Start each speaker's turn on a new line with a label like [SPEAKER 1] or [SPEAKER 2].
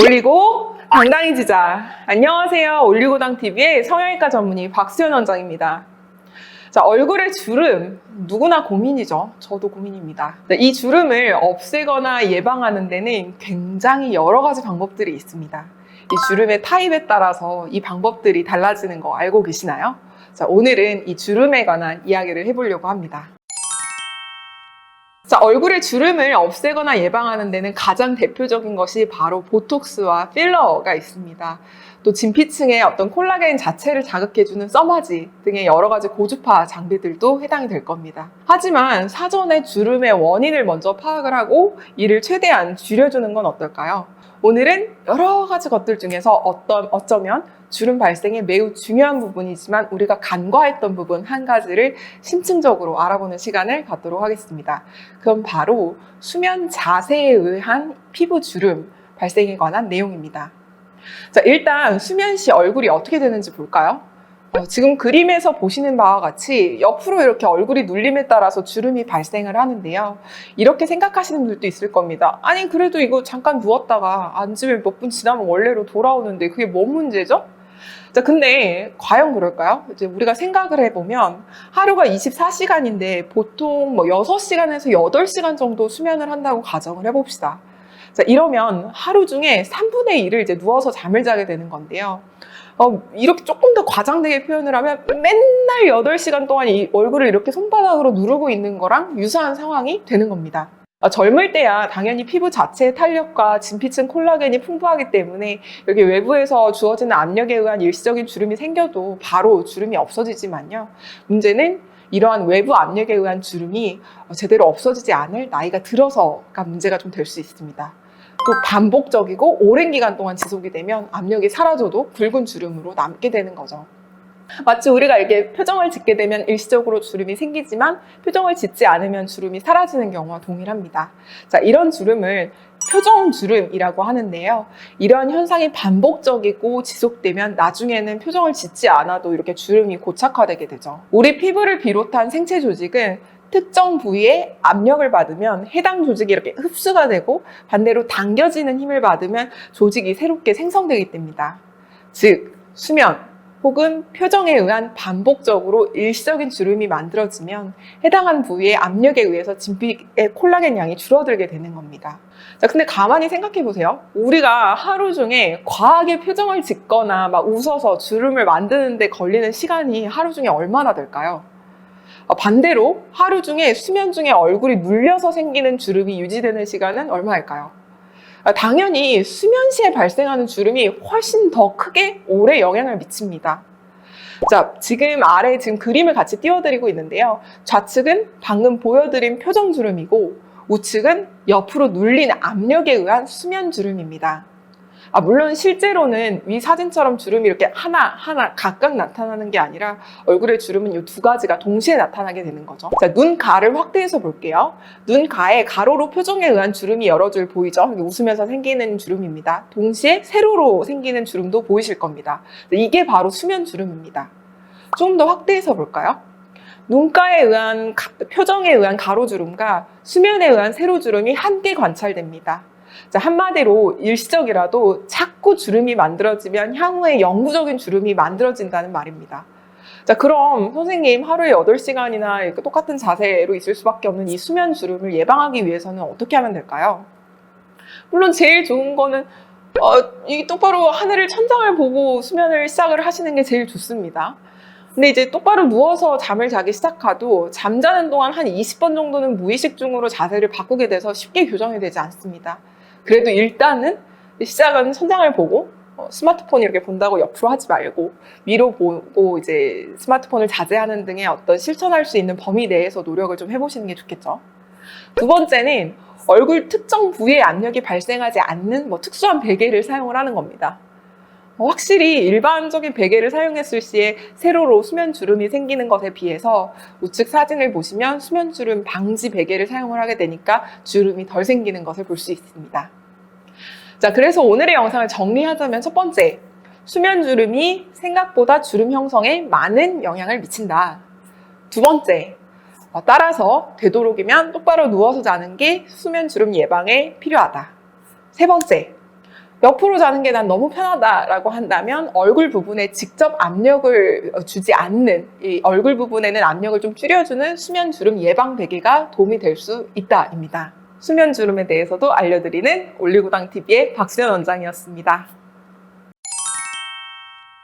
[SPEAKER 1] 올리고 당당해지자. 안녕하세요. 올리고당TV의 성형외과 전문의 박수연 원장입니다. 자, 얼굴의 주름 누구나 고민이죠. 저도 고민입니다. 이 주름을 없애거나 예방하는 데는 굉장히 여러 가지 방법들이 있습니다. 이 주름의 타입에 따라서 이 방법들이 달라지는 거 알고 계시나요? 자, 오늘은 이 주름에 관한 이야기를 해보려고 합니다. 자, 얼굴의 주름을 없애거나 예방하는 데는 가장 대표적인 것이 바로 보톡스와 필러가 있습니다. 또 진피층의 어떤 콜라겐 자체를 자극해주는 써마지 등의 여러 가지 고주파 장비들도 해당이 될 겁니다. 하지만 사전에 주름의 원인을 먼저 파악을 하고 이를 최대한 줄여주는 건 어떨까요? 오늘은 여러 가지 것들 중에서 어쩌면 주름 발생에 매우 중요한 부분이지만 우리가 간과했던 부분 한 가지를 심층적으로 알아보는 시간을 갖도록 하겠습니다. 그럼 바로 수면 자세에 의한 피부 주름 발생에 관한 내용입니다. 자, 일단 수면 시 얼굴이 어떻게 되는지 볼까요? 지금 그림에서 보시는 바와 같이 옆으로 이렇게 얼굴이 눌림에 따라서 주름이 발생을 하는데요. 이렇게 생각하시는 분들도 있을 겁니다. 아니, 그래도 이거 잠깐 누웠다가 앉으면 몇 분 지나면 원래로 돌아오는데 그게 뭔 문제죠? 자, 근데 과연 그럴까요? 이제 우리가 생각을 해보면 하루가 24시간인데 보통 6시간에서 8시간 정도 수면을 한다고 가정을 해봅시다. 자, 이러면 하루 중에 3분의 1을 이제 누워서 잠을 자게 되는 건데요. 이렇게 조금 더 과장되게 표현을 하면 맨날 8시간 동안 이 얼굴을 이렇게 손바닥으로 누르고 있는 거랑 유사한 상황이 되는 겁니다. 젊을 때야 당연히 피부 자체의 탄력과 진피층 콜라겐이 풍부하기 때문에 여기 외부에서 주어지는 압력에 의한 일시적인 주름이 생겨도 바로 주름이 없어지지만요. 문제는 이러한 외부 압력에 의한 주름이 제대로 없어지지 않을 나이가 들어서가 문제가 좀 될 수 있습니다. 또 반복적이고 오랜 기간 동안 지속이 되면 압력이 사라져도 붉은 주름으로 남게 되는 거죠. 마치 우리가 이렇게 표정을 짓게 되면 일시적으로 주름이 생기지만 표정을 짓지 않으면 주름이 사라지는 경우와 동일합니다. 자, 이런 주름을 표정주름이라고 하는데요. 이러한 현상이 반복적이고 지속되면 나중에는 표정을 짓지 않아도 이렇게 주름이 고착화되게 되죠. 우리 피부를 비롯한 생체 조직은 특정 부위에 압력을 받으면 해당 조직이 이렇게 흡수가 되고 반대로 당겨지는 힘을 받으면 조직이 새롭게 생성되게 됩니다. 즉, 수면 혹은 표정에 의한 반복적으로 일시적인 주름이 만들어지면 해당하는 부위의 압력에 의해서 진피의 콜라겐 양이 줄어들게 되는 겁니다. 자, 근데 가만히 생각해 보세요. 우리가 하루 중에 과하게 표정을 짓거나 막 웃어서 주름을 만드는데 걸리는 시간이 하루 중에 얼마나 될까요? 반대로 하루 중에 수면 중에 얼굴이 눌려서 생기는 주름이 유지되는 시간은 얼마일까요? 당연히 수면 시에 발생하는 주름이 훨씬 더 크게 오래 영향을 미칩니다. 자, 지금 아래에 그림을 같이 띄워드리고 있는데요. 좌측은 방금 보여드린 표정 주름이고 우측은 옆으로 눌린 압력에 의한 수면 주름입니다. 물론 실제로는 위 사진처럼 주름이 이렇게 하나하나 각각 나타나는 게 아니라 얼굴의 주름은 이 두 가지가 동시에 나타나게 되는 거죠. 자, 눈 가를 확대해서 볼게요. 눈 가에 가로로 표정에 의한 주름이 여러 줄 보이죠? 웃으면서 생기는 주름입니다. 동시에 세로로 생기는 주름도 보이실 겁니다. 이게 바로 수면 주름입니다. 조금 더 확대해서 볼까요? 눈가에 의한 표정에 의한 가로주름과 수면에 의한 세로주름이 함께 관찰됩니다. 자, 한마디로 일시적이라도 자꾸 주름이 만들어지면 향후에 영구적인 주름이 만들어진다는 말입니다. 자, 그럼 선생님 하루에 8시간이나 이렇게 똑같은 자세로 있을 수밖에 없는 이 수면 주름을 예방하기 위해서는 어떻게 하면 될까요? 물론 제일 좋은 거는 이 똑바로 하늘을 천장을 보고 수면을 시작을 하시는 게 제일 좋습니다. 근데 이제 똑바로 누워서 잠을 자기 시작해도 잠자는 동안 한 20번 정도는 무의식 중으로 자세를 바꾸게 돼서 쉽게 교정이 되지 않습니다. 그래도 일단은 시작은 천장을 보고 스마트폰 이렇게 본다고 옆으로 하지 말고 위로 보고 이제 스마트폰을 자제하는 등의 어떤 실천할 수 있는 범위 내에서 노력을 좀 해보시는 게 좋겠죠. 두 번째는 얼굴 특정 부위에 압력이 발생하지 않는 특수한 베개를 사용을 하는 겁니다. 확실히 일반적인 베개를 사용했을 시에 세로로 수면 주름이 생기는 것에 비해서 우측 사진을 보시면 수면 주름 방지 베개를 사용을 하게 되니까 주름이 덜 생기는 것을 볼 수 있습니다. 자, 그래서 오늘의 영상을 정리하자면 첫 번째, 수면 주름이 생각보다 주름 형성에 많은 영향을 미친다. 두 번째, 따라서 되도록이면 똑바로 누워서 자는 게 수면 주름 예방에 필요하다. 세 번째, 옆으로 자는 게 난 너무 편하다라고 한다면 얼굴 부분에 직접 압력을 주지 않는, 이 얼굴 부분에는 압력을 좀 줄여주는 수면 주름 예방 베개가 도움이 될 수 있다입니다. 수면 주름에 대해서도 알려드리는 올리고당 TV의 박수연 원장이었습니다.